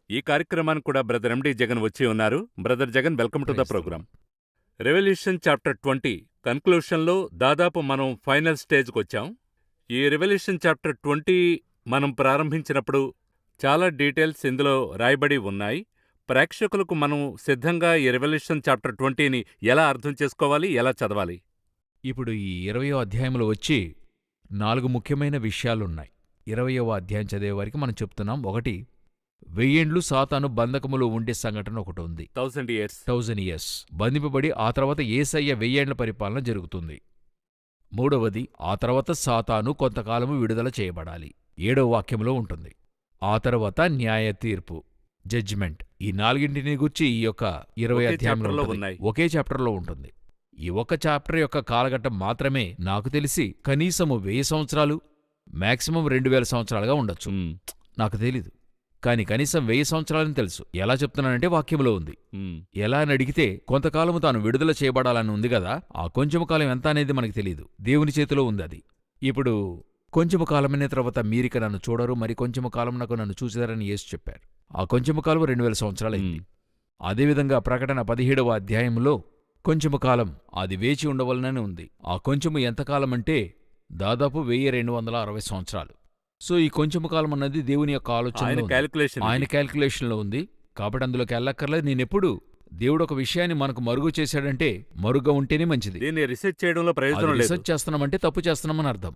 ఈ కార్యక్రమానికి కూడా బ్రదర్ ఎండి జగన్ వచ్చి ఉన్నారు. Brother Jagan, welcome to the prize the program. Lord. Revolution chapter 20 కన్క్లూషన్లో దాదాపు మనం ఫైనల్ స్టేజ్కొచ్చాం. ఈ రెవల్యూషన్ చాప్టర్ 20 మనం ప్రారంభించినప్పుడు చాలా డీటెయిల్స్ ఇందులో రాయబడి ఉన్నాయి. ప్రేక్షకులకు మనం సిద్ధంగా ఈ రెవల్యూషన్ చాప్టర్ 20ని ఎలా అర్థం చేసుకోవాలి, ఎలా చదవాలి? ఇప్పుడు ఈ 20వ అధ్యాయంలో వచ్చి 4 ముఖ్యమైన విషయాలున్నాయి. 20వ అధ్యాయం చదివే వారికి మనం చెప్తున్నాం. ఒకటి, 1000 ఏండ్లు సాతాను బంధకములో ఉండే సంఘటన ఒకటి ఉంది. 1000 years. 1000 years బంధింపబడి ఆ తర్వాత యేసయ్య 1000 ఏండ్ల పరిపాలన జరుగుతుంది. మూడవది, ఆ తర్వాత సాతాను కొంతకాలము విడుదల చేయబడాలి. 7వ వాక్యంలో ఉంటుంది. ఆ తర్వాత న్యాయ తీర్పు, జడ్జిమెంట్. ఈ 4ంటిని గూర్చి ఈ యొక్క 20 ఒకే అధ్యాయంలో చాప్టర్లో ఉంటుంది. ఉన్నాయి. ఒకే చాప్టర్లో ఉంటుంది. ఈ ఒక్క చాప్టర్ యొక్క కాలఘట్టం మాత్రమే నాకు తెలిసి కనీసము 1000 సంవత్సరాలు, మాక్సిమం 2000 సంవత్సరాలుగా ఉండొచ్చు. మ్, నాకు తెలీదు. కాని కనీసం 1000 సంవత్సరాలని తెలుసు. ఎలా చెప్తున్నానంటే వాక్యంలో ఉంది. మ్, ఎలా అని అడిగితే కొంతకాలము తాను విడుదల చేయబడాలని ఉంది గదా, ఆ కొంచెము కాలం ఎంత అనేది మనకి తెలీదు. దేవుని చేతిలో ఉంది అది. ఇప్పుడు కొంచెము కాలమైన తర్వాత మీరిక నన్ను చూడరు, మరి కొంచెము కాలం నాకు నన్ను చూసేదారని యేసు చెప్పారు. ఆ కొంచెము కాలం 2000 సంవత్సరాలైంది. మ్. అదేవిధంగా ప్రకటన 17వ అధ్యాయంలో కొంచెము కాలం అది వేచి ఉండవలనని ఉంది. ఆ కొంచెము ఎంతకాలమంటే దాదాపు 1260 సంవత్సరాలు. సో ఈ కొంచెము కాలం అన్నది దేవుని యొక్క ఆయన ఆలోచనలో ఉంది. క్యాలిక్యులేషన్ ఆయన క్యాల్కులేషన్లో ఉంది. కాబట్టి అందులోకి వెళ్ళక్కర్లేదు. నేనెప్పుడు దేవుడు ఒక విషయాన్ని మనకు మరుగు చేశాడంటే మరుగ్గా ఉంటేనే మంచిది. దీన్ని రీసెర్చ్ చేయడంలో అది ప్రయోజనం లేదు. రీసెర్చ్ చేస్తున్నామంటే తప్పు చేస్తున్నామని అర్థం.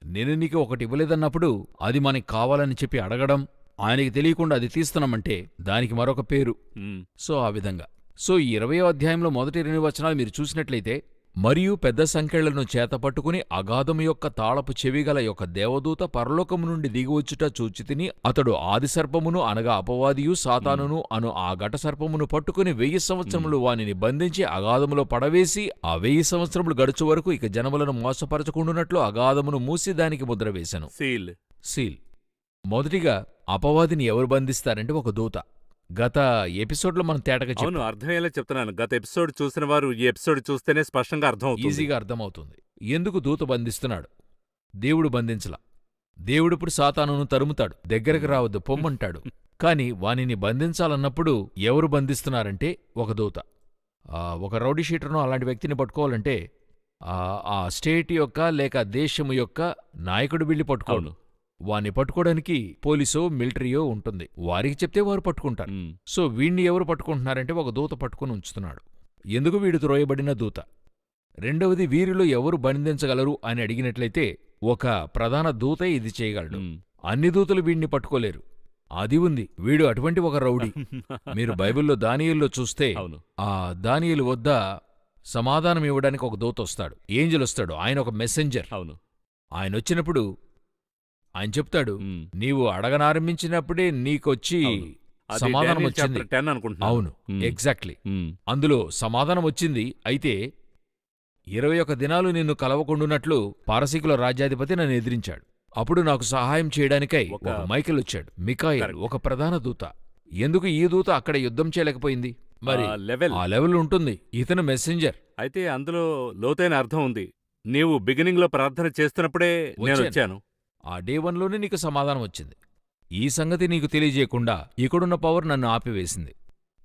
నేను నీకు ఒకటి ఇవ్వలేదన్నప్పుడు అది మనకి కావాలని చెప్పి అడగడం, ఆయనకి తెలియకుండా అది తీస్తున్నామంటే దానికి మరొక పేరు. మ్, సో ఆ విధంగా. సో ఈ 20వ అధ్యాయంలో మొదటి 2 వచనాలు మీరు చూసినట్లయితే, మరియు పెద్ద సంకెళ్లను చేతపట్టుకుని అగాధము యొక్క తాళపు చెవిగల యొక్క దేవదూత పరలోకము నుండి దిగివచ్చుట చూచితిని. అతడు ఆదిసర్పమును అనగా అపవాదియు సాతానును అను ఆ ఘటసర్పమును పట్టుకుని 1000 సంవత్సరములు వానిని బంధించి అగాధములో పడవేసి ఆ 1000 సంవత్సరములు గడుచు వరకు ఇక జనములను మోసపరచకుండునట్లు అగాధమును మూసి దానికి ముద్ర వేశెను. సీల్. సీల్. మొదటిగా అపవాదిని ఎవరు బంధిస్తారంటే ఒక దూత. గత ఎపిసోడ్లో మనం తేటగా అవును, చెప్పాం. అర్థమయ్యేలా చెప్తున్నాను. గత ఎపిసోడ్ చూసిన వారు ఈ ఎపిసోడ్ చూస్తేనే స్పష్టంగా అర్థం అవుతుంది. ఈజీగా అర్థమవుతుంది. ఎందుకు దూత బంధిస్తున్నాడు? దేవుడు బంధించలా. దేవుడిప్పుడు సాతానును తరుముతాడు, దగ్గరకు రావద్దు పొమ్మంటాడు. కాని వానిని బంధించాలన్నప్పుడు ఎవరు బంధిస్తున్నారంటే ఒక దూత. ఒక రౌడీ షీటర్ను అలాంటి వ్యక్తిని పట్టుకోవాలంటే ఆ స్టేట్ యొక్క లేక దేశము యొక్క నాయకుడు వెళ్ళి పట్టుకోడు. అవును. వాణ్ణి పట్టుకోవడానికి పోలీసో మిలిటరీయో ఉంటుంది. వారికి చెప్తే వారు పట్టుకుంటారు. మ్, సో వీణ్ణి ఎవరు పట్టుకుంటున్నారంటే ఒక దూత పట్టుకుని ఉంచుతున్నాడు. ఎందుకు? వీడు త్రోయబడిన దూత. రెండవది, వీరిలో ఎవరు బంధించగలరు అని అడిగినట్లయితే ఒక ప్రధాన దూతే ఇది చేయగలడు. మ్. అన్ని దూతలు వీడిని పట్టుకోలేరు. అది ఉంది. వీడు అటువంటి ఒక రౌడీ. మీరు బైబిల్లో దానియేలులో చూస్తే అవును. ఆ దానియేలు వద్ద సమాధానం ఇవ్వడానికి ఒక దూత వస్తాడు, ఏంజెల్ వస్తాడు. ఆయన ఒక మెసెంజర్. అవును. ఆయన వచ్చినప్పుడు ఆయన చెప్తాడు, మ్. నీవు అడగనారంభించినప్పుడే నీకొచ్చి అవును. అది సమాధానం డానియల్ వచ్చింది. చాప్టర్ 10 అనుకుంటున్నాను. అవును, మ్, ఎగ్జాక్ట్లీ. మ్, అందులో సమాధానం వచ్చింది. అయితే 21 దినాలు నిన్ను కలవకుండునట్లు పారసీకుల రాజ్యాధిపతి నన్ను ఎదిరించాడు. అప్పుడు నాకు సహాయం చేయడానికై ఒక మైకేల్ వచ్చాడు, మికాయేల్, Correct. ఒక ప్రధాన దూత. ఎందుకు ఈ దూత అక్కడ యుద్ధం చేయలేకపోయింది? మరి ఆ లెవెల్. ఆ లెవెల్ ఉంటుంది. ఇతను మెసెంజర్. అయితే అందులో లోతైన అర్థం ఉంది. నీవు బిగినింగ్లో ప్రార్థన చేస్తున్నప్పుడే నేను వచ్చాను. ఆ డే 1లోనే నీకు సమాధానం వచ్చింది. ఈ సంగతి నీకు తెలియజేయకుండా ఇక్కడున్న పవర్ నన్ను ఆపివేసింది.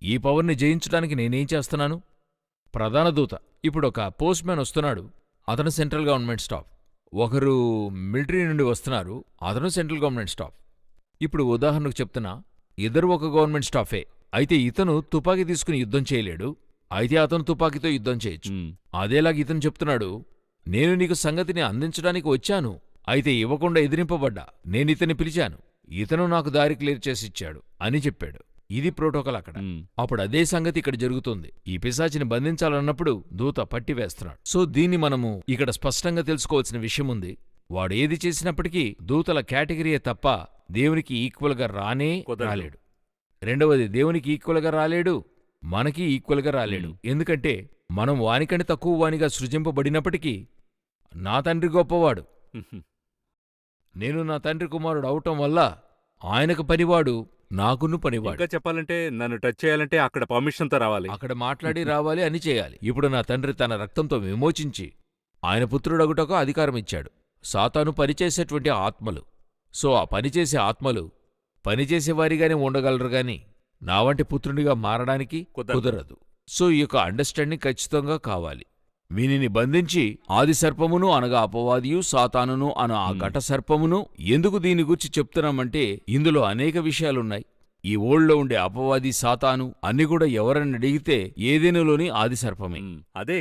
ఈ పవర్ని జయించడానికి నేనేం చేస్తున్నాను? ప్రధాన దూత. ఇప్పుడొక పోస్ట్ మ్యాన్ వస్తున్నాడు, అతను సెంట్రల్ గవర్నమెంట్ స్టాఫ్. ఒకరు మిలిటరీ నుండి వస్తున్నారు, అతను సెంట్రల్ గవర్నమెంట్ స్టాఫ్. ఇప్పుడు ఉదాహరణకు చెప్తున్నా, ఇద్దరు ఒక గవర్నమెంట్ స్టాఫే. అయితే ఇతను తుపాకీ తీసుకుని యుద్ధం చేయలేడు, అయితే అతను తుపాకీతో యుద్ధం చేయొచ్చు. మ్, అదేలాగా ఇతను చెప్తున్నాడు, నేను నీకు సంగతిని అందించడానికి వచ్చాను, అయితే ఇవ్వకుండా ఎదిరింపబడ్డా. నేనితన్ని పిలిచాను, ఇతను నాకు దారి క్లియర్ చేసిచ్చాడు అని చెప్పాడు. ఇది ప్రోటోకాల్ అక్కడ. మ్. అప్పుడు అదే సంగతి ఇక్కడ జరుగుతుంది. ఈ పిశాచిని బంధించాలన్నప్పుడు దూత పట్టివేస్తున్నాడు. సో దీన్ని మనము ఇక్కడ స్పష్టంగా తెలుసుకోవాల్సిన విషయం ఉంది. వాడు ఏది చేసినప్పటికీ దూతల కేటగిరీయే తప్ప దేవునికి ఈక్వల్గా కుదరదు. రాలేడు. రెండవది, దేవునికి ఈక్వల్గా రాలేడు, మనకి ఈక్వల్గా రాలేడు. ఎందుకంటే మనం వానికంటే తక్కువ వానిగా సృజింపబడినప్పటికీ నా తండ్రి గొప్పవాడు, నేను నా తండ్రి కుమారుడు అవటం వల్ల ఆయనకు పనివాడు, నాకును పనివాడు. ఇంకా చెప్పాలంటే నన్ను టచ్ చేయాలంటే అక్కడ పర్మిషన్తో రావాలి. అక్కడ మాట్లాడి రావాలి, అని చేయాలి. ఇప్పుడు నా తండ్రి తన రక్తంతో విమోచించి ఆయన పుత్రుడగుటకు అధికారం ఇచ్చాడు. సాతాను పనిచేసేటువంటి ఆత్మలు. సో ఆ పనిచేసే ఆత్మలు పనిచేసేవారిగానే ఉండగలరు గాని నా వంటి పుత్రునిగా మారడానికి కుదరదు. సో ఈ యొక్క అండర్స్టాండింగ్ ఖచ్చితంగా కావాలి. వీనిని బంధించి ఆది సర్పమును అనగా అపవాదియు సాతానును అను ఆ ఘట సర్పమును ఎందుకు దీని గురించి చెప్తున్నామంటే ఇందులో అనేక విషయాలున్నాయి. ఈ ఓల్డ్లో ఉండే అపవాది సాతాను అన్ని కూడా ఎవరని అడిగితే ఏదేనులోని ఆది సర్పమే. అదే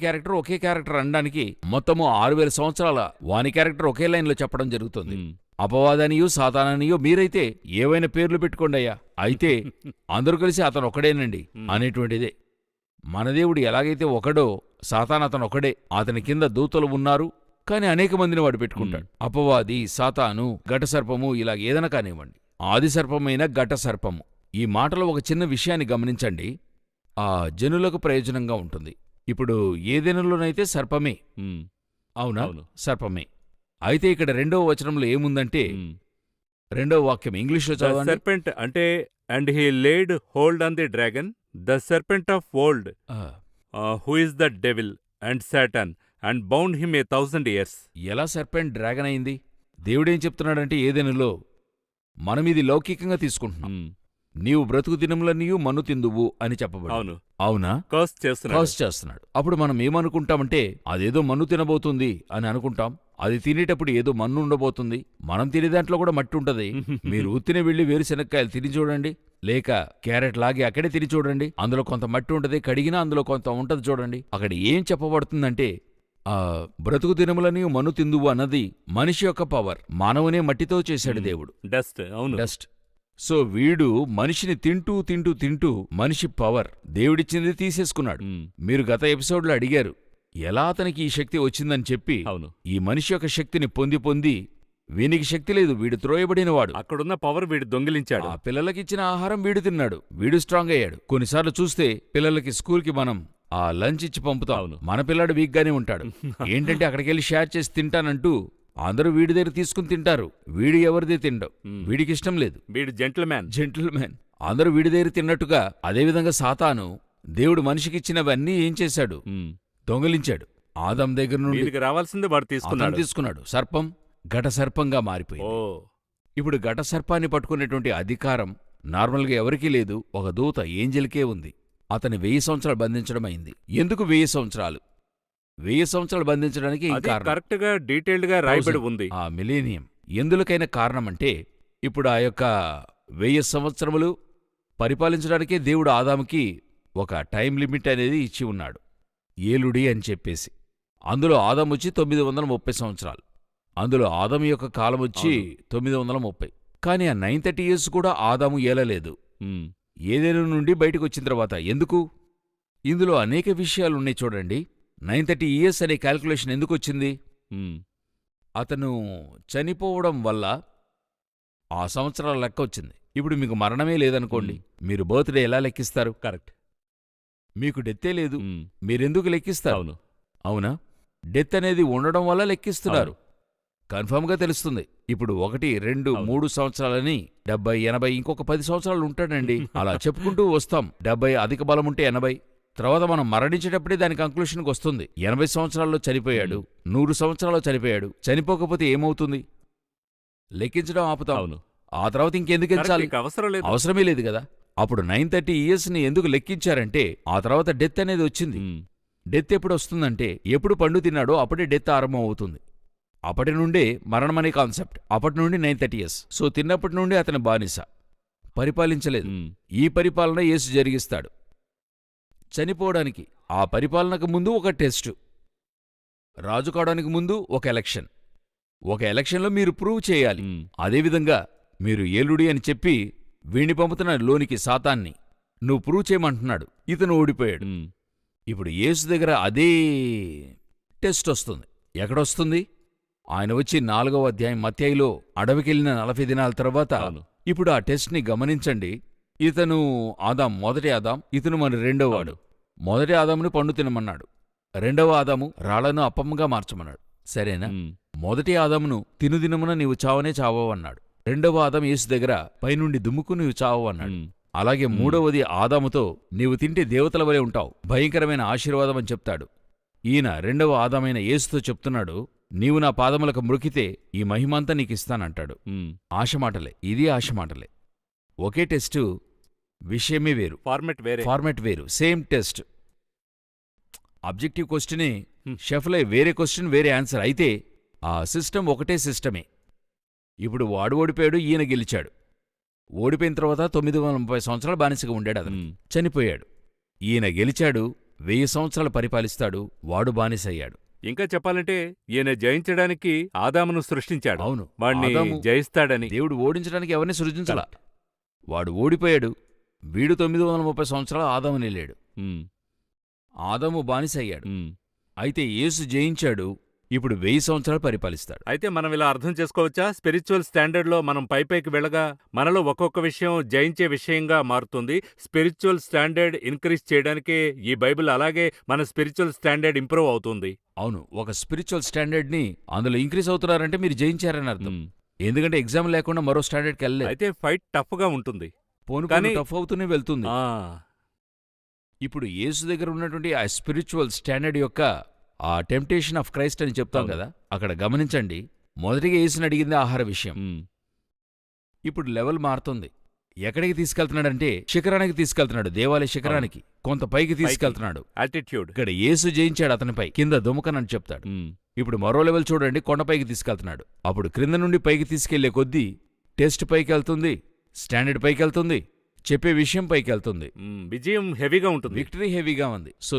క్యారెక్టర్ ఒకే క్యారెక్టర్ అనడానికి మొత్తము 6000 సంవత్సరాల వాని క్యారెక్టర్ ఒకే లైన్లో చెప్పడం జరుగుతుంది. అపవాదనియో సాతాననియో మీరైతే ఏవైనా పేర్లు పెట్టుకోండయ్యా, అయితే అందరూ కలిసి అతను ఒకడేనండి అనేటువంటిదే. మన దేవుడు ఎలాగైతే ఒకడో సాతాన్ అతను ఒకడే, అతని కింద దూతలు ఉన్నారు, కాని అనేక మందిని వాడు పెట్టుకుంటాడు. అపవాది సాతాను ఘట సర్పము ఇలా ఏదైనా కానివ్వండి, ఆది సర్పమైన ఘట సర్పము. ఈ మాటలో ఒక చిన్న విషయాన్ని గమనించండి, ఆ జనులకు ప్రయోజనంగా ఉంటుంది. ఇప్పుడు ఏదెనులోనైతే సర్పమే, అవునా? సర్పమే. అయితే ఇక్కడ 2వ వచనంలో ఏముందంటే 2వ వాక్యం ఇంగ్లీష్లో చదవండి. సర్పెంట్ అంటే and he laid hold on the dragon the serpent of old who is the devil and Satan and bound him 1000 years. ఎలా సర్పెంట్ డ్రాగన్ అయింది? దేవుడేం చెప్తున్నాడంటే ఏదెనులో మనం ఇది లౌకికంగా తీసుకుంటున్నాం. నీవు బ్రతుకు దినములన్నీయు మన్ను తిందువు అని చెప్పబడి, అవునా? కర్స్ చేస్తున్నాడు. అప్పుడు మనం ఏమనుకుంటామంటే అదేదో మన్ను తినబోతుంది అని అనుకుంటాం. అది తినేటప్పుడు ఏదో మన్ను ఉండబోతుంది. మనం తినే దాంట్లో కూడా మట్టి ఉంటది. మీరు ఉత్తినే వెళ్లి వేరుశెనక్కాయలు తిని చూడండి, లేక క్యారెట్ లాగి అక్కడే తిని చూడండి, అందులో కొంత మట్టి ఉంటది. కడిగినా అందులో కొంత ఉంటది. చూడండి అక్కడ ఏం చెప్పబడుతుందంటే బ్రతుకు దినములని మన్ను తిందువు అన్నది మనిషి యొక్క పవర్. మానవునే మట్టితో చేశాడు దేవుడు, డస్ట్. సో వీడు మనిషిని తింటూ తింటూ తింటూ మనిషి పవర్ దేవుడిచ్చింది తీసేసుకున్నాడు. మీరు గత ఎపిసోడ్లో అడిగారు ఎలా అతనికి ఈ శక్తి వచ్చిందని చెప్పి. ఈ మనిషి యొక్క శక్తిని పొంది వీనికి శక్తి లేదు, వీడు త్రోయబడినవాడు. అక్కడున్న పవర్ వీడు దొంగిలించాడు. ఆ పిల్లలకిచ్చిన ఆహారం వీడు తిన్నాడు, వీడు స్ట్రాంగ్ అయ్యాడు. కొన్నిసార్లు చూస్తే పిల్లలకి స్కూల్కి మనం ఆ లంచ్ ఇచ్చి పంపుతాం, మన పిల్లాడు వీక్గానే ఉంటాడు. ఏంటంటే అక్కడికెళ్ళి షేర్ చేసి తింటానంటూ అందరూ వీడి దగ్గర తీసుకుని తింటారు. వీడు ఎవరిదే తిండవు, వీడికి ఇష్టం లేదు. వీడు జెంటిల్మెన్. అందరూ వీడి దగ్గర తిన్నట్టుగా అదేవిధంగా సాతాను దేవుడు మనిషికిచ్చినవన్నీ ఏం చేశాడు? దొంగిలించాడు. ఆదాం దగ్గర నుండి రావాల్సిందే వాడు తీసుకున్నాడు. సర్పం ఘట సర్పంగా మారిపోయింది. ఇప్పుడు ఘట సర్పాన్ని పట్టుకునేటువంటి అధికారం నార్మల్గా ఎవరికీ లేదు, ఒక దూత ఏంజెల్కే ఉంది. అతని 1000 సంవత్సరాలు బంధించడం అయింది. ఎందుకు 1000 సంవత్సరాలు? 1000 సంవత్సరాలు బంధించడానికి కరెక్ట్ గా డీటెయిల్డ్ గా రాయబడి ఉంది. ఆ మిలీనియం ఎందులకైనా కారణమంటే ఇప్పుడు ఆ యొక్క 1000 సంవత్సరములు పరిపాలించడానికే దేవుడు ఆదాముకి ఒక టైం లిమిట్ అనేది ఇచ్చి ఉన్నాడు, ఏలుడి అని చెప్పేసి. అందులో ఆదాము వచ్చి 930 సంవత్సరాలు. అందులో ఆదాము యొక్క కాలం వచ్చి 930. కానీ ఆ 930 years కూడా ఆదాము ఏలలేదు. ఏదేను నుండి బయటకు వచ్చిన తర్వాత ఎందుకు? ఇందులో అనేక విషయాలున్నాయి చూడండి. 930 years అనే క్యాల్కులేషన్ ఎందుకు వచ్చింది? అతను చనిపోవడం వల్ల ఆ సంవత్సరాల లెక్క వచ్చింది. ఇప్పుడు మీకు మరణమే లేదనుకోండి, మీరు బర్త్డే ఎలా లెక్కిస్తారు? కరెక్ట్. మీకు డెత్తే లేదు, మీరెందుకు లెక్కిస్తారు? అవునా? డెత్ అనేది ఉండడం వల్ల లెక్కిస్తున్నారు. కన్ఫర్మ్గా తెలుస్తుంది. ఇప్పుడు 1, 2, 3 సంవత్సరాలని 70, 80, ఇంకొక 10 సంవత్సరాలు ఉంటాడండి. అలా చెప్పుకుంటూ వస్తాం. 70 అధిక బలం ఉంటే 80, తర్వాత మనం మరణించేటప్పుడే దాని కంక్లూషన్కి వస్తుంది. 80 సంవత్సరాల్లో చనిపోయాడు, 100 సంవత్సరాల్లో చనిపోయాడు. చనిపోకపోతే ఏమవుతుంది? లెక్కించడం ఆపుతాం. ఆ తర్వాత ఇంకెందుకు ఎంచాలి? అవసరమే లేదు కదా. అప్పుడు 930 yearsని ఎందుకు లెక్కించారంటే ఆ తర్వాత డెత్ అనేది వచ్చింది. డెత్ ఎప్పుడు వస్తుందంటే ఎప్పుడు పండు తిన్నాడో అప్పుడే డెత్ ఆరంభం అవుతుంది. అప్పటి నుండే మరణమనే కాన్సెప్ట్. అప్పటి నుండి 930 years. సో తిన్నప్పటి నుండి అతని బానిస, పరిపాలించలేదు. ఈ పరిపాలన యేసు జరిగిస్తాడు. చనిపోవడానికి ఆ పరిపాలనకు ముందు ఒక టెస్టు, రాజు కావడానికి ముందు ఒక ఎలక్షన్. ఒక ఎలక్షన్లో మీరు ప్రూవ్ చేయాలి. అదేవిధంగా మీరు ఏలుడి అని చెప్పి వీణ్ణి పంపుతున్న లోనికి సాతాన్ని నువ్వు ప్రూవ్ చేయమంటున్నాడు. ఇతను ఓడిపోయాడు. ఇప్పుడు యేసు దగ్గర అదే టెస్ట్ వస్తుంది. ఎక్కడొస్తుంది? ఆయన వచ్చి 4వ అధ్యాయం మత్తయిలో అడవికెళ్ళిన 40 దినాల తర్వాత ఇప్పుడు ఆ టెస్ట్ని గమనించండి. ఇతను ఆదాం, మొదటి ఆదాం, ఇతను మన రెండోవాడు. మొదటి ఆదాముని పండు తినమన్నాడు, రెండవ ఆదాము రాళ్లను అప్పంగా మార్చమన్నాడు. సరేనా? మొదటి ఆదామును తినుదినమున నీవు చావనే చావన్నాడు. రెండవ ఆదాం యేసు దగ్గర పైనుండి దుమ్ముకు నీవు చావన్నాడు. అలాగే మూడవది ఆదాముతో నీవు తింటే దేవతల వలె ఉంటావు, భయంకరమైన ఆశీర్వాదం అని చెప్తాడు. ఈయన రెండవ ఆదామైన యేసుతో చెప్తున్నాడు, నీవు నా పాదములకు మృకితే ఈ మహిమంతా నీకిస్తానంటాడు. మ్మ్. ఆశమాటలే, ఇది ఆశమాటలే. ఒకే టెస్టు, విషయమే వేరు, ఫార్మెట్ వేరు, సేమ్ టెస్ట్. అబ్జెక్టివ్ క్వశ్చనే, హ్మ్. షెఫ్లై వేరే క్వశ్చన్ వేరే ఆన్సర్. అయితే ఆ సిస్టమ్ ఒకటే సిస్టమే. ఇప్పుడు వాడు ఓడిపోయాడు, ఈయన గెలిచాడు. ఓడిపోయిన తర్వాత 930 సంవత్సరాలు బానిసగా ఉండాడు అతను. మ్మ్. చనిపోయాడు. ఈయన గెలిచాడు, 1000 సంవత్సరాలు పరిపాలిస్తాడు, వాడు బానిసయ్యాడు. ఇంకా చెప్పాలంటే ఈయన జయించడానికి ఆదామును సృష్టించాడు. అవును, వాణ్ణి ఆదాము జయిస్తాడని. దేవుడు ఓడించడానికి ఎవరిని సృజించాల. వాడు ఓడిపోయాడు, వీడు 930 సంవత్సరాలు ఆదామునెళ్ళాడు. మ్మ్. ఆదాము బానిసయ్యాడు. మ్మ్. అయితే యేసు జయించాడు, ఇప్పుడు 1000 సంవత్సరాలు పరిపాలిస్తాడు. అయితే మనం ఇలా అర్థం చేసుకోవచ్చా? స్పిరిచువల్ స్టాండర్డ్లో మనం పైకి వెళ్ళగా మనలో ఒక్కొక్క విషయం జయించే విషయంగా మారుతుంది. స్పిరిచువల్ స్టాండర్డ్ ఇంక్రీజ్ చేయడానికే ఈ బైబిల్, అలాగే మన స్పిరిచువల్ స్టాండర్డ్ ఇంప్రూవ్ అవుతుంది. అవును, ఒక స్పిరిచువల్ స్టాండర్డ్ని అందులో ఇంక్రీజ్ అవుతున్నారంటే మీరు జయించారని అర్థం. మ్మ్. ఎందుకంటే ఎగ్జామ్ లేకుండా మరో స్టాండర్డ్కి వెళ్ళలేదు. అయితే ఫైట్ టఫ్గా ఉంటుంది. పోను కానీ- టఫ్ అవుతూనే వెళ్తుంది. ఆ, ఇప్పుడు యేసు దగ్గర ఉన్నటువంటి ఆ స్పిరిచువల్ స్టాండర్డ్ యొక్క ఆ టెంప్టేషన్ ఆఫ్ క్రైస్ట్ అని చెప్తాం అవును. కదా, అక్కడ గమనించండి. మొదటిగా యేసుని అడిగింది ఆహార విషయం. మ్మ్. ఇప్పుడు లెవెల్ మారుతుంది. ఎక్కడికి తీసుకెళ్తున్నాడంటే శిఖరానికి తీసుకెళ్తున్నాడు, దేవాలయ శిఖరానికి. కొంత పైకి తీసుకెళ్తున్నాడు. యాటిట్యూడ్. ఇక్కడ యేసు జయించాడు అతనిపై, కింద దుమకనని చెప్తాడు. మ్మ్. ఇప్పుడు మరో లెవెల్ చూడండి, కొండపైకి తీసుకెళ్తున్నాడు. అప్పుడు క్రింద నుండి పైకి తీసుకెళ్లే కొద్దీ టెస్ట్ పైకి వెళ్తుంది, స్టాండర్డ్ పైకి వెళ్తుంది, చెప్పే విషయం పైకి వెళ్తుంది, మ్మ్. విజయం హెవీగా ఉంటుంది. విక్టరీ హెవీగా ఉంది. సో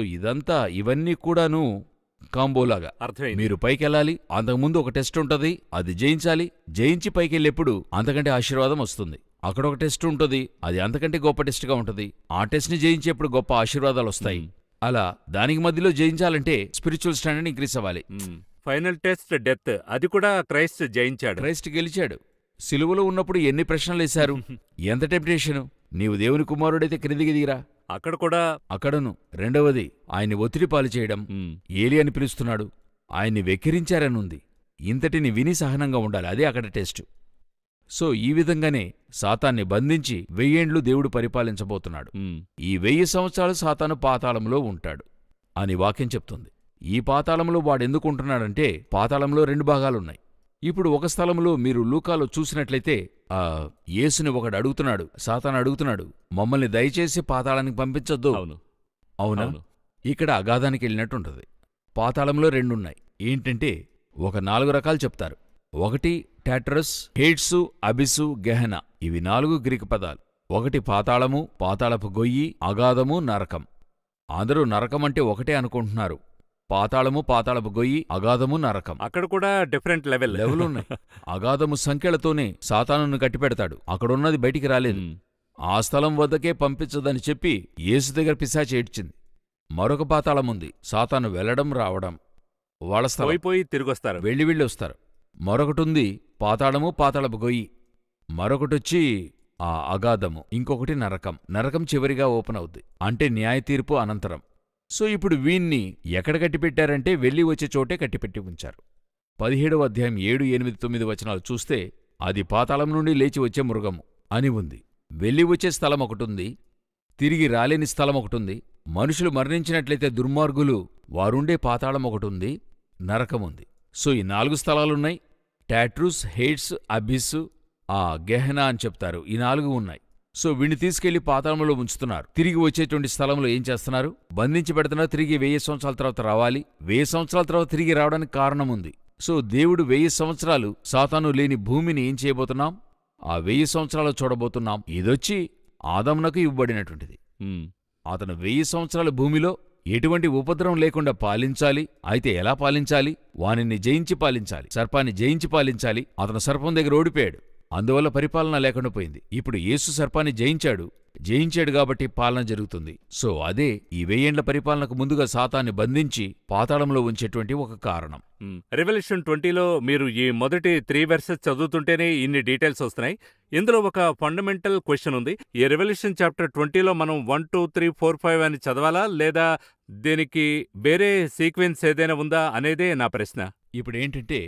ఇవన్నీ కూడాను కాంబోలాగా. అర్థమైంది. మీరు పైకెళ్ళాలి, అంతకుముందు ఒక టెస్ట్ ఉంటది, అది జయించాలి. జయించి పైకెళ్ళేప్పుడు అంతకంటే ఆశీర్వాదం వస్తుంది. అక్కడ ఒక టెస్ట్ ఉంటుంది, అది అంతకంటే గొప్ప టెస్ట్గా ఉంటుంది. ఆ టెస్ట్ని జయించేప్పుడు గొప్ప ఆశీర్వాదాలు వస్తాయి. అలా దానికి మధ్యలో జయించాలంటే స్పిరిచువల్ స్టాండర్డ్ ఇంక్రీస్ అవ్వాలి. ఫైనల్ టెస్ట్ డెత్, అది కూడా క్రైస్ట్ జయించాడు. క్రైస్ట్ గెలిచాడు. సిలువలో ఉన్నప్పుడు ఎన్ని ప్రశ్నలు వేశారు, ఎంత టెంప్టేషను. నీవు దేవుని కుమారుడైతే క్రిందికి దిగిరా. అక్కడ కూడా అక్కడను రెండవది, ఆయన్ని ఒత్తిడి పాలు చేయడం. ఏలి అని పిలుస్తున్నాడు, ఆయన్ని వెక్కిరించారనుంది. ఇంతటిని విని సహనంగా ఉండాలి, అదే అక్కడ టెస్టు. సో ఈ విధంగానే సాతాన్ని బంధించి 1000 ఏండ్లు దేవుడు పరిపాలించబోతున్నాడు. ఈ 1000 సంవత్సరాలు సాతాను పాతాళంలో ఉంటాడు అని వాక్యం చెప్తుంది. ఈ పాతాళంలో వాడెందుకుంటున్నాడంటే, పాతాళంలో 2 భాగాలున్నాయి. ఇప్పుడు ఒక స్థలంలో మీరు లూకాలో చూసినట్లయితే యేసుని ఒకడు అడుగుతున్నాడు, సాతాను అడుగుతున్నాడు, మమ్మల్ని దయచేసి పాతాళానికి పంపించొద్దు. అవును. అవునా? అవును. ఇక్కడ అగాధానికి వెళ్ళినట్టుంటది. పాతాళంలో 2 ఉన్నాయి. ఏంటంటే ఒక 4 రకాలు చెప్తారు. ఒకటి టాట్రస్, హేడ్సు, అబిస్సు, గెహెనా. ఇవి 4 గ్రీకు పదాలు. ఒకటి పాతాళము, పాతాళపు గొయ్యి, అగాధము, నరకం. అందరూ నరకం అంటే ఒకటే అనుకుంటున్నారు. పాతాళము, పాతాళపు గొయ్యి, అగాధము, నరకం. అక్కడ కూడా డిఫరెంట్ లెవెలున్నాయి. అగాధము సంఖ్యలతోనే సాతానును కట్టిపెడతాడు, అక్కడున్నది బయటికి రాలేదు. ఆ స్థలం వద్దకే పంపించదని చెప్పి యేసు దగ్గర పిశాచి ఏడ్చింది. మరొక పాతాళముంది, సాతాను వెళ్లడం రావడం, వాళ్ళ స్థలం, పోయి తిరిగొస్తారు, వెళ్ళి వస్తారు. మరొకటుంది పాతాళము, పాతాళపు గొయ్యి. మరొకటొచ్చి ఆ అగాధము. ఇంకొకటి నరకం. నరకం చివరిగా ఓపెన్ అవుద్ది, అంటే న్యాయ తీర్పు అనంతరం. సో ఇప్పుడు వీణ్ణి ఎక్కడ కట్టిపెట్టారంటే వెళ్ళి వచ్చే చోటే కట్టిపెట్టి ఉంచారు. 17వ అధ్యాయం 7, 8, 9 వచనాలు చూస్తే అది పాతాళం నుండి లేచి వచ్చే మృగము అని ఉంది. వెళ్ళి వచ్చే స్థలం ఒకటుంది, తిరిగి రాలేని స్థలం ఒకటుంది. మనుషులు మరణించినట్లయితే దుర్మార్గులు వారుండే పాతాళం ఒకటుంది, నరకముంది. సో ఈ 4 స్థలాలున్నాయి. టాట్రూస్, హేడ్స్, అబిస్సు, గెహెనా అని చెప్తారు. ఈ 4 ఉన్నాయి. సో వీణ్ణి తీసుకెళ్లి పాతాళంలో ఉంచుతున్నారు. తిరిగి వచ్చేటువంటి స్థలంలో ఏం చేస్తున్నారు? బంధించి పెడుతున్నారు. తిరిగి 1000 సంవత్సరాల తర్వాత రావాలి. 1000 సంవత్సరాల తర్వాత తిరిగి రావడానికి కారణముంది. సో దేవుడు 1000 సంవత్సరాలు సాతాను లేని భూమిని ఏం చేయబోతున్నాం? ఆ 1000 సంవత్సరాలు చూడబోతున్నాం. ఇదొచ్చి ఆదామునకు ఇవ్వబడినటువంటిది. అతను 1000 సంవత్సరాల భూమిలో ఎటువంటి ఉపద్రవం లేకుండా పాలించాలి. అయితే ఎలా పాలించాలి? వానిని జయించి పాలించాలి, సర్పాన్ని జయించి పాలించాలి. అతను సర్పం దగ్గర ఓడిపోయాడు, అందువల్ల పరిపాలన లేకుండా పోయింది. ఇప్పుడు యేసు సర్పాన్ని జయించాడు కాబట్టి పాలన జరుగుతుంది. సో అదే ఈ 1000 ఏండ్ల పరిపాలనకు ముందుగా సాతాన్ని బంధించి పాతాళంలో ఉంచేటువంటి ఒక కారణం. రెవల్యూషన్ 20లో మీరు ఈ మొదటి 3 వెర్సెస్ చదువుతుంటేనే ఇన్ని డీటెయిల్స్ వస్తున్నాయి. ఇందులో ఒక ఫండమెంటల్ క్వశ్చన్ ఉంది. ఈ రెవల్యూషన్ చాప్టర్ 20లో మనం 1, 2, 3, 4, 5 అని చదవాలా, లేదా దీనికి వేరే సీక్వెన్స్ ఏదైనా ఉందా అనేదే నా ప్రశ్న. ఇప్పుడేంటంటే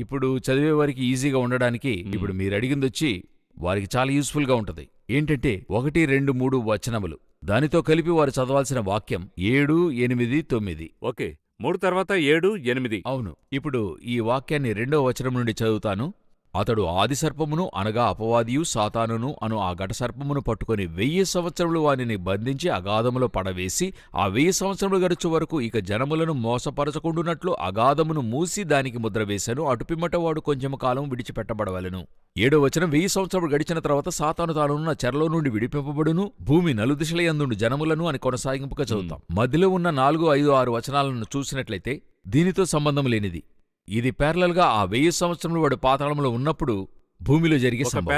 ఇప్పుడు చదివే వారికి ఈజీగా ఉండడానికి ఇప్పుడు మీరు అడిగిందొచ్చి వారికి చాలా యూస్ఫుల్గా ఉంటది. ఏంటంటే 1, 2, 3 వచనములు, దానితో కలిపి వారు చదవాల్సిన వాక్యం 7, 8, 9. ఓకే, 3 తర్వాత 7, 8. అవును. ఇప్పుడు ఈ వాక్యాన్ని 2వ వచనం నుండి చదువుతాను. అతడు ఆదిసర్పమును అనగా అపవాదియు సాతానును అను ఆ ఘటసర్పమును పట్టుకొని 1000 సంవత్సరములు వానిని బంధించి అగాధములో పడవేసి ఆ 1000 సంవత్సరములు గడుచు వరకు ఇక జనములను మోసపరచకుండునట్లు అగాధమును మూసి దానికి ముద్ర వేశాను. అటుపిమ్మట వాడు కొంచెము కాలం విడిచిపెట్టబడవలెను. 7వ వచనం 1000 సంవత్సరములు గడిచిన తర్వాత సాతాను తానున్న చెరలో నుండి విడిపింపబడును, భూమి నలుదిశలయందుండు జనములను అని కొనసాగింపుగా చదువుతాం. మధ్యలో ఉన్న 4, 5, 6 వచనాలను చూసినట్లయితే దీనితో సంబంధం లేనిది. ఇది ప్యారలల్ గా ఆ 1000 సంవత్సరములు వాడు పాతాళంలో ఉన్నప్పుడు భూమిలో జరిగే ఒక సంభవం.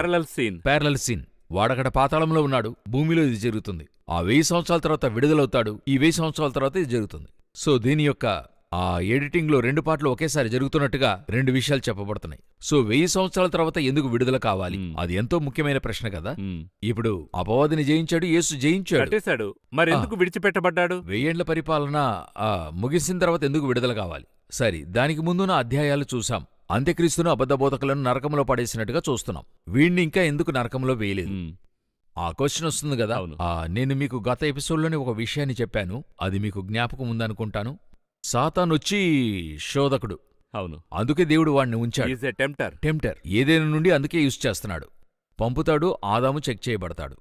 Parallel scene. వాడక్కడ పాతాళంలో ఉన్నాడు, భూమిలో ఇది జరుగుతుంది. ఆ 1000 సంవత్సరాల తర్వాత విడుదలవుతాడు, ఈ 1000 సంవత్సరాల తర్వాత ఇది జరుగుతుంది. సో దీని యొక్క ఆ ఎడిటింగ్లో 2 పార్ట్లు ఒకేసారి జరుగుతున్నట్టుగా 2 విషయాలు చెప్పబడుతున్నాయి. సో 1000 సంవత్సరాల తర్వాత ఎందుకు విడుదల కావాలి? అది ఎంతో ముఖ్యమైన ప్రశ్న కదా. ఇప్పుడు అపవాదిని జయించాడు, యేసు జయించాడు. మరెందుకు విడిచిపెట్టబడ్డాడు? 1000 ఏళ్ల పరిపాలన ముగిసిన తర్వాత ఎందుకు విడుదల కావాలి? సరి, దానికి ముందున్న అధ్యాయాలు చూసాం. అంత్యక్రీస్తును అబద్ధబోధకులను నరకంలో పడేసినట్టుగా చూస్తున్నాం. వీణ్ణి ఇంకా ఎందుకు నరకంలో వేయలేదు? ఆ క్వశ్చన్ వస్తుంది కదా. నేను మీకు గత ఎపిసోడ్లోనే ఒక విషయాన్ని చెప్పాను, అది మీకు జ్ఞాపకం ఉందనుకుంటాను. సాతానొచ్చి శోధకుడు. అవును. అందుకే దేవుడు వాణ్ణి ఉంచాడు. టెంప్టర్. ఏదైనా నుండి అందుకే యూజ్ చేస్తున్నాడు. పంపుతాడు, ఆదాము చెక్ చేయబడతాడు.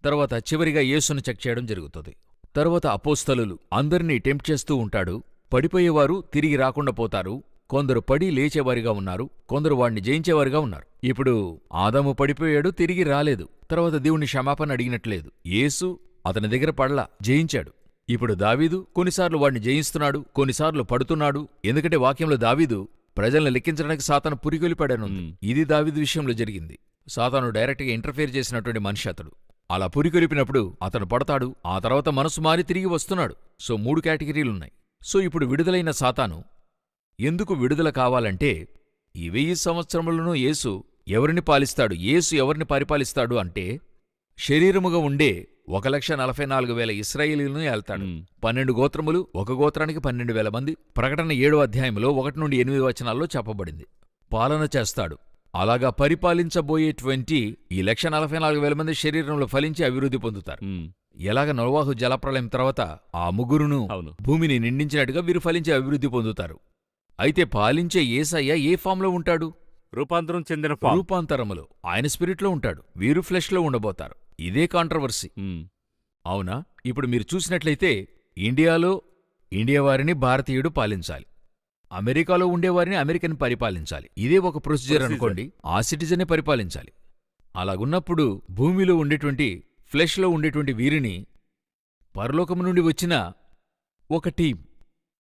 తర్వాత చివరిగా యేసును చెక్ చేయడం జరుగుతుంది. తర్వాత అపోస్తలులు అందరినీ టెంప్ట్ చేస్తూ ఉంటాడు. పడిపోయేవారు తిరిగి రాకుండా పోతారు. కొందరు పడి లేచేవారిగా ఉన్నారు, కొందరు వాణ్ణి జయించేవారిగా ఉన్నారు. ఇప్పుడు ఆదాము పడిపోయాడు, తిరిగి రాలేదు. తర్వాత దేవుణ్ణి క్షమాపణ అడిగినట్లేదు. యేసు అతని దగ్గర పడలా, జయించాడు. ఇప్పుడు దావీదు కొన్నిసార్లు వాణ్ణి జయిస్తున్నాడు, కొన్నిసార్లు పడుతున్నాడు. ఎందుకంటే వాక్యంలో దావీదు ప్రజల్ని లెక్కించడానికి సాతాను పురికొలిపాడను. ఇది దావీదు విషయంలో జరిగింది. సాతాను డైరెక్ట్గా ఇంటర్ఫేర్ చేసినటువంటి మనిషి అతడు. అలా పురికొలిపినప్పుడు అతను పడతాడు, ఆ తర్వాత మనసు మారి తిరిగి వస్తున్నాడు. సో 3 కేటగిరీలున్నాయి. సో ఇప్పుడు విడుదలైన సాతాను ఎందుకు విడుదల కావాలంటే ఈ 1000 సంవత్సరములను యేసు ఎవరిని పాలిస్తాడు? యేసు ఎవరిని పరిపాలిస్తాడు అంటే శరీరముగా ఉండే 1,44,000 ఇశ్రాయేలీయులను ఏల్తాడు. 12 గోత్రములు, ఒక గోత్రానికి 12,000 మంది. ప్రకటన 7వ అధ్యాయంలో 1 నుండి 8 వచనాల్లో చెప్పబడింది. పాలన చేస్తాడు. అలాగా పరిపాలించబోయేటువంటి ఈ 1,44,000 మంది శరీరంలో ఫలించి అభివృద్ధి పొందుతారు. ఎలాగ నోవాహు జలప్రళయం తర్వాత ఆ ముగ్గురును భూమిని నిండించినట్టుగా వీరు ఫలించి అభివృద్ధి పొందుతారు. అయితే పాలించే యేసయ్య ఏ ఫామ్లో ఉంటాడు? రూపాంతరం చెందిన రూపాంతరములో ఆయన స్పిరిట్లో ఉంటాడు. వీరు ఫ్లెష్లో ఉండబోతారు. ఇదే కాంట్రవర్సీ. అవునా? ఇప్పుడు మీరు చూసినట్లయితే ఇండియా వారిని భారతీయుడు పాలించాలి, అమెరికాలో ఉండేవారిని అమెరికన్ పరిపాలించాలి. ఇదే ఒక ప్రొసీజర్ అనుకోండి. ఆ సిటిజనే పరిపాలించాలి. అలాగున్నప్పుడు భూమిలో ఉండేటువంటి ఫ్లెష్లో ఉండేటువంటి వీరిని పరలోకము నుండి వచ్చిన ఒక టీం,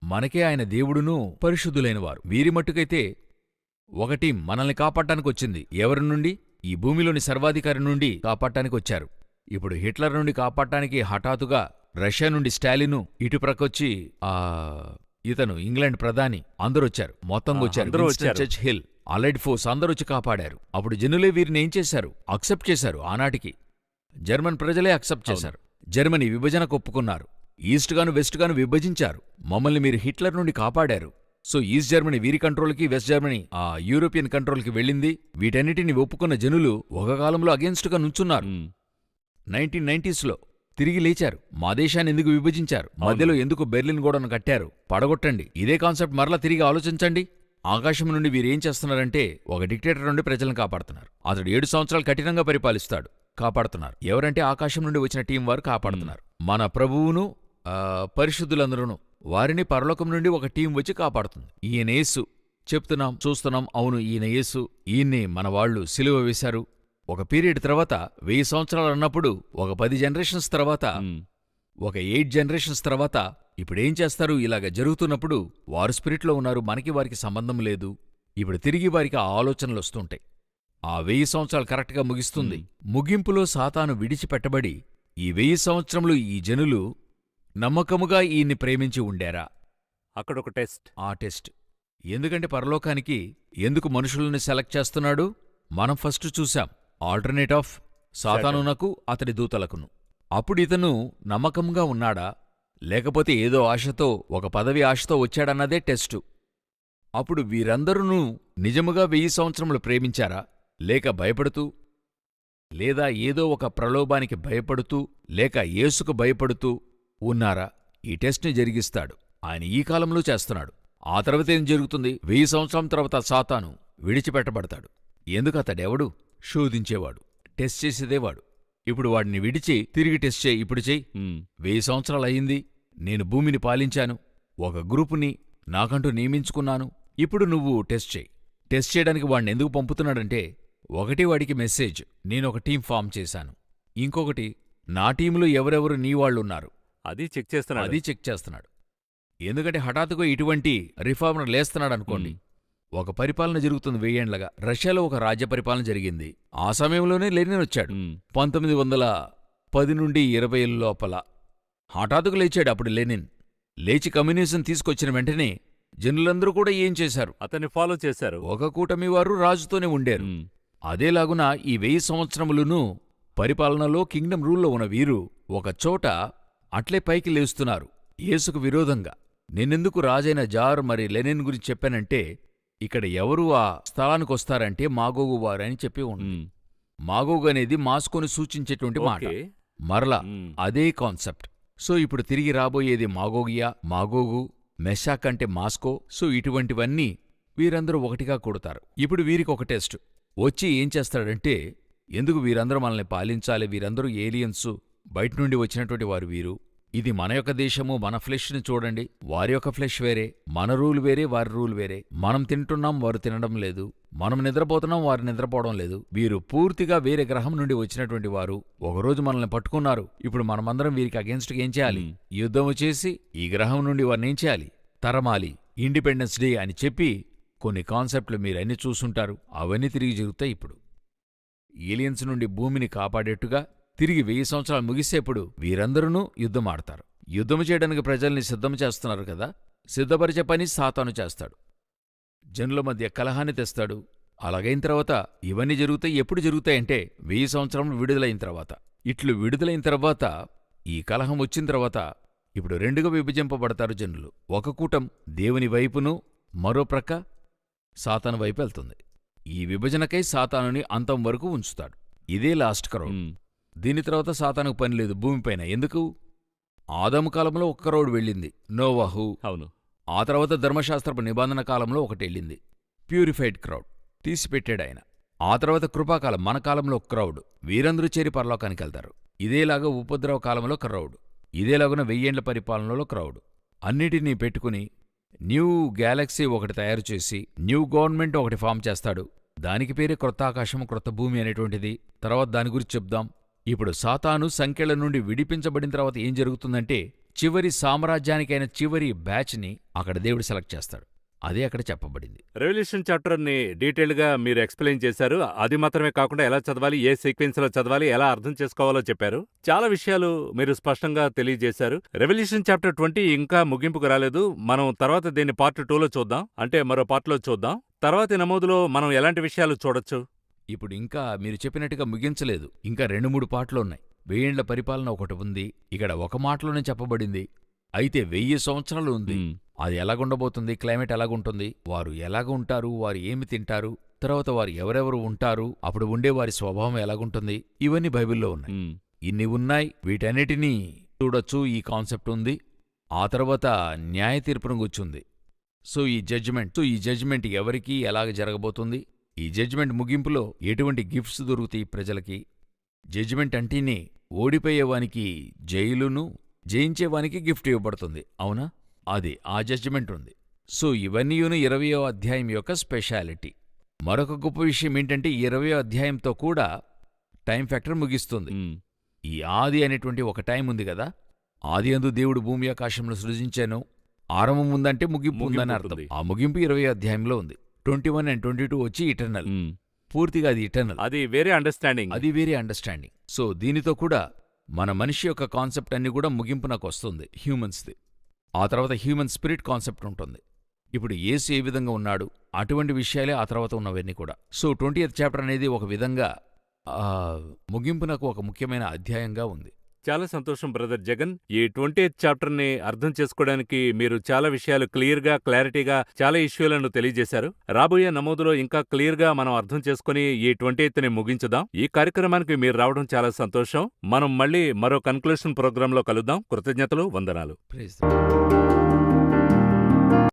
మనకే ఆయన దేవుడును పరిశుద్ధులైనవారు. వీరి మట్టుకైతే ఒక టీం మనల్ని కాపాడటానికి వచ్చింది. ఎవరి నుండి? ఈ భూమిలోని సర్వాధికారి నుండి కాపాడటానికి వచ్చారు. ఇప్పుడు హిట్లర్ నుండి కాపాడటానికి హఠాత్తుగా రష్యా నుండి స్టాలిను, ఇటు ప్రకొచ్చి ఇతను ఇంగ్లాండ్ ప్రధాని, అందరొచ్చారు. మొత్తంగా వచ్చారు. చర్చిల్, అలైడ్ ఫోర్స్ అందరూ వచ్చి కాపాడారు. అప్పుడు జనులే వీరిని ఏం చేశారు? అక్సెప్ట్ చేశారు. ఆనాటికి జర్మన్ ప్రజలే అక్సెప్ట్ చేశారు. జర్మనీ విభజనకు ఒప్పుకున్నారు. ఈస్ట్గాను వెస్ట్గాను విభజించారు. మమ్మల్ని మీరు హిట్లర్ నుండి కాపాడారు. సో ఈస్ట్ జర్మనీ వీరి కంట్రోల్కి, వెస్ట్ జర్మనీ ఆ యూరోపియన్ కంట్రోల్కి వెళ్ళింది. వీటన్నిటిని ఒప్పుకున్న జనులు ఒక కాలంలో అగేన్స్ట్గా నుంచున్నారు. 1990s తిరిగి లేచారు. మా దేశాన్ని ఎందుకు విభజించారు? మధ్యలో ఎందుకు బెర్లిన్ గోడను కట్టారు? పడగొట్టండి. ఇదే కాన్సెప్ట్ మరలా తిరిగి ఆలోచించండి. ఆకాశం నుండి వీరేం చేస్తున్నారంటే ఒక డిక్టేటర్ నుండి ప్రజలను కాపాడుతున్నారు. అతడు 7 సంవత్సరాలు కఠినంగా పరిపాలిస్తాడు. కాపాడుతున్నారు. ఎవరంటే ఆకాశం నుండి వచ్చిన టీం వారు కాపాడుతున్నారు. మన ప్రభువును పరిశుద్ధులందరూను వారిని పరలోకం నుండి ఒక టీం వచ్చి కాపాడుతుంది. ఈయన యేసు. చెప్తున్నాం, చూస్తున్నాం. అవును, ఈయన యేసు. ఈయన్ని మన వాళ్ళు సిలువ వేశారు. ఒక పీరియడ్ తర్వాత 1000 సంవత్సరాలు అన్నప్పుడు ఒక 10 జనరేషన్స్ తర్వాత, ఒక 8 జనరేషన్స్ తర్వాత ఇప్పుడేం చేస్తారు? ఇలాగ జరుగుతున్నప్పుడు వారు స్పిరిట్లో ఉన్నారు, మనకి వారికి సంబంధం లేదు. ఇప్పుడు తిరిగి వారికి ఆ ఆలోచనలు వస్తుంటాయి. ఆ 1000 సంవత్సరాలు కరెక్ట్గా ముగిస్తుంది. ముగింపులో సాతాను విడిచిపెట్టబడి ఈ 1000 సంవత్సరములు ఈ జనులు నమ్మకముగా ఈయన్ని ప్రేమించి ఉండారా? అక్కడొక టెస్ట్. ఆ టెస్ట్. ఎందుకంటే పరలోకానికి ఎందుకు మనుషులను సెలెక్ట్ చేస్తున్నాడు? మనం ఫస్ట్ చూశాం. ఆల్టర్నేట్ ఆఫ్ సాతానునకు అతడి దూతలకును. అప్పుడు ఇతను నమ్మకంగా ఉన్నాడా, లేకపోతే ఏదో ఆశతో, ఒక పదవి ఆశతో వచ్చాడన్నదే టెస్టు. అప్పుడు వీరందరూ నిజముగా 1000 సంవత్సరములు ప్రేమించారా, లేక భయపడుతూ, లేదా ఏదో ఒక ప్రలోభానికి భయపడుతూ, లేక యేసుకు భయపడుతూ ఉన్నారా? ఈ టెస్ట్ని జరిగిస్తాడు. ఆయన ఈ కాలంలో చేస్తున్నాడు. ఆ తర్వాత ఏం జరుగుతుంది? 1000 సంవత్సరం తర్వాత సాతాను విడిచిపెట్టబడతాడు. ఎందుకు? అతడెవడు? శోధించేవాడు, టెస్ట్ చేసేదేవాడు. ఇప్పుడు వాడిని విడిచి తిరిగి టెస్ట్ చేయి, ఇప్పుడు చెయ్యి. 1000 సంవత్సరాలయ్యింది, నేను భూమిని పాలించాను, ఒక గ్రూపుని నాకంటూ నియమించుకున్నాను, ఇప్పుడు నువ్వు టెస్ట్ చేయి. టెస్ట్ చేయడానికి వాడిని ఎందుకు పంపుతున్నాడంటే, ఒకటి వాడికి మెసేజ్, నేనొక టీం ఫామ్ చేశాను. ఇంకొకటి, నా టీంలో ఎవరెవరు నీ వాళ్ళున్నారు అది చెక్ చేస్తున్నాడు. ఎందుకంటే హఠాత్తుగా ఇటువంటి రిఫార్మర్ లేస్తున్నాడనుకోండి, ఒక పరిపాలన జరుగుతుంది 1000 ఏండ్లగా. రష్యాలో ఒక రాజ్య పరిపాలన జరిగింది. ఆ సమయంలోనే లెనిన్ వచ్చాడు. 1910 నుండి 20 లోపల హఠాత్తుగా లేచాడు అప్పుడు లెనిన్. లేచి కమ్యూనిజం తీసుకొచ్చిన వెంటనే జనులందరూ కూడా ఏం చేశారు? అతన్ని ఫాలో చేశారు. ఒక కూటమి వారు రాజుతోనే ఉండేరు. అదేలాగున ఈ 1000 సంవత్సరములును పరిపాలనలో కింగ్డమ్ రూల్లో ఉన్న వీరు ఒకచోట అట్లే పైకి లేస్తున్నారు యేసుకు విరోధంగా. నేనెందుకు రాజైన జార్ మరి లెనిన్ గురించి చెప్పానంటే, ఇక్కడ ఎవరు ఆ స్థలానికొస్తారంటే మాగోగు వారని చెప్పి ఉంది. మాగోగు అనేది మాస్కోని సూచించేటువంటి మాట. మరలా అదే కాన్సెప్ట్. సో ఇప్పుడు తిరిగి రాబోయేది మాగోగియా, మాగోగు, మెషాక్ అంటే మాస్కో. సో ఇటువంటివన్నీ వీరందరూ ఒకటిగా కూడతారు. ఇప్పుడు వీరికి ఒక టెస్ట్ వచ్చి ఏం చేస్తాడంటే, ఎందుకు వీరందరూ మనల్ని పాలించాలి, వీరందరూ ఏలియన్సు, బయట నుండి వచ్చినటువంటి వారు వీరు, ఇది మన యొక్క దేశము, మన ఫ్లెష్ని చూడండి, వారి యొక్క ఫ్లెష్ వేరే, మన రూల్ వేరే, వారి రూల్ వేరే, మనం తింటున్నాం, వారు తినడం లేదు, మనం నిద్రపోతున్నాం, వారు నిద్రపోవడం లేదు, వీరు పూర్తిగా వేరే గ్రహం నుండి వచ్చినటువంటి వారు, ఒకరోజు మనల్ని పట్టుకున్నారు, ఇప్పుడు మనమందరం వీరికి అగెన్స్ట్గా ఏం చేయాలి? యుద్ధము చేసి ఈ గ్రహం నుండి వారిని ఏం చేయాలి? తరమాలి, ఇండిపెండెన్స్ డే అని చెప్పి కొన్ని కాన్సెప్ట్లు మీరన్నీ చూసుంటారు. అవన్నీ తిరిగి జరుగుతాయి. ఇప్పుడు ఏలియన్స్ నుండి భూమిని కాపాడేట్టుగా తిరిగి 1000 సంవత్సరాలు ముగిసేప్పుడు వీరందరూ యుద్ధమాడతారు. యుద్ధము చేయడానికి ప్రజల్ని సిద్ధం చేస్తున్నారు కదా, సిద్ధపరిచే పని సాతాను చేస్తాడు. జనుల మధ్య కలహాన్ని తెస్తాడు. అలాగైన తర్వాత ఇవన్నీ జరుగుతాయి. ఎప్పుడు జరుగుతాయంటే 1000 సంవత్సరం విడుదలైన తర్వాత. ఇట్లు విడుదలైన తర్వాత ఈ కలహం వచ్చిన తర్వాత ఇప్పుడు రెండుగా విభజింపబడతారు జనులు. ఒక కూటం దేవుని వైపును, మరో ప్రక్క సాతాను వైపు వెళ్తుంది. ఈ విభజనకై సాతానుని అంతం వరకు ఉంచుతాడు. ఇదే లాస్ట్ క్రౌడ్. దీని తర్వాత సాతానుకు పని లేదు భూమిపైన. ఎందుకు? ఆదాము కాలంలో ఒక క్రౌడ్ వెళ్ళింది, నోవాహు. అవును. ఆ తర్వాత ధర్మశాస్త్రపు నిబంధన కాలంలో ఒకటి వెళ్ళింది, ప్యూరిఫైడ్ క్రౌడ్, తీసిపెట్టాడాయన. ఆ తర్వాత కృపాకాలం, మన కాలంలో ఒక క్రౌడ్, వీరందరూ చేరి పరలోకానికి వెళ్తారు. ఇదేలాగా ఉపద్రవ కాలంలో క్రౌడ్, ఇదేలాగున 1000 ఏండ్ల పరిపాలనలో క్రౌడ్. అన్నిటినీ పెట్టుకుని న్యూ గ్యాలక్సీ ఒకటి తయారు చేసి న్యూ గవర్నమెంట్ ఒకటి ఫామ్ చేస్తాడు. దానికి పేరే క్రొత్త ఆకాశము, క్రొత్త భూమి అనేటువంటిది. తర్వాత దాని గురించి చెప్దాం. ఇప్పుడు సాతాను సంఖ్యల నుండి విడిపించబడిన తర్వాత ఏం జరుగుతుందంటే, చివరి సామ్రాజ్యానికైన చివరి బ్యాచ్ని అక్కడ దేవుడు సెలెక్ట్ చేస్తాడు. అదే అక్కడ చెప్పబడింది. రెవల్యూషన్ చాప్టర్ని డీటెయిల్గా మీరు ఎక్స్ప్లెయిన్ చేశారు. అది మాత్రమే కాకుండా ఎలా చదవాలి, ఏ సీక్వెన్స్లో చదవాలి, ఎలా అర్థం చేసుకోవాలో చెప్పారు. చాలా విషయాలు మీరు స్పష్టంగా తెలియజేశారు. రెవల్యూషన్ చాప్టర్ 20 ఇంకా ముగింపుకు రాలేదు. మనం తర్వాత దీన్ని పార్ట్ 2లో చూద్దాం, అంటే మరో పార్ట్లో చూద్దాం. తర్వాతి నమోదులో మనం ఎలాంటి విషయాలు చూడొచ్చు? ఇప్పుడు ఇంకా మీరు చెప్పినట్టుగా ముగించలేదు. ఇంకా 2-3 పాటలున్నాయి. 1000 ఏండ్ల పరిపాలన ఒకటి ఉంది, ఇక్కడ ఒక మాటలోనే చెప్పబడింది. అయితే 1000 సంవత్సరాలు ఉంది. అది ఎలాగుండబోతుంది, క్లైమేట్ ఎలాగుంటుంది, వారు ఎలాగ ఉంటారు, వారు ఏమి తింటారు, తర్వాత వారు ఎవరెవరు ఉంటారు, అప్పుడు ఉండే వారి స్వభావం ఎలాగుంటుంది, ఇవన్నీ బైబిల్లో ఉన్నాయి. ఇన్ని ఉన్నాయి. వీటన్నిటినీ చూడొచ్చు. ఈ కాన్సెప్ట్ ఉంది. ఆ తర్వాత న్యాయ తీర్పును కూర్చుంది. సో ఈ జడ్జిమెంట్ ఎవరికి ఎలాగ జరగబోతుంది, ఈ జడ్జిమెంట్ ముగింపులో ఎటువంటి గిఫ్ట్స్ దొరుకుతాయి ప్రజలకి, జడ్జిమెంట్ అంటేనే ఓడిపోయేవానికి జైలును, జయించేవానికి గిఫ్ట్ ఇవ్వబడుతుంది. అవునా? అది ఆ జడ్జిమెంట్ ఉంది. సో ఇవన్నీయును 20వ అధ్యాయం యొక్క స్పెషాలిటీ. మరొక గొప్ప విషయం ఏంటంటే 20వ అధ్యాయంతో కూడా టైం ఫ్యాక్టర్ ముగిస్తుంది. ఈ ఆది అనేటువంటి ఒక టైం ఉంది కదా, ఆది అందు దేవుడు భూమి ఆకాశంలో సృజించాను. ఆరంభం ఉందంటే ముగింపు ఉందని అర్థం. ఆ ముగింపు 20వ అధ్యాయంలో ఉంది. 21 and 22 వచ్చి ఇటర్నల్. పూర్తిగా అది ఇటర్నల్. అది వేరే అండర్స్టాండింగ్. సో దీనితో కూడా మన మనిషి యొక్క కాన్సెప్ట్ అన్ని కూడా ముగింపునకు వస్తుంది, హ్యూమన్స్ది. ఆ తర్వాత హ్యూమన్ స్పిరిట్ కాన్సెప్ట్ ఉంటుంది. ఇప్పుడు యేసు ఏ విధంగా ఉన్నాడు, అటువంటి విషయాలే ఆ తర్వాత ఉన్నవన్నీ కూడా. సో 20th చాప్టర్ అనేది ఒక విధంగా ముగింపునకు ఒక ముఖ్యమైన అధ్యాయంగా ఉంది. చాలా సంతోషం బ్రదర్ జగన్. ఈ 20th చాప్టర్ని అర్థం చేసుకోవడానికి మీరు చాలా విషయాలు క్లియర్గా, క్లారిటీగా చాలా ఇష్యూలను తెలియజేశారు. రాబోయే నమోదులో ఇంకా క్లియర్గా మనం అర్థం చేసుకుని ఈ 20th ముగించుదాం. ఈ కార్యక్రమానికి మీరు రావడం చాలా సంతోషం. మనం మళ్ళీ మరో కన్క్లూషన్ ప్రోగ్రాంలో కలుద్దాం. కృతజ్ఞతలు, వందనాలు. ప్రైజ్.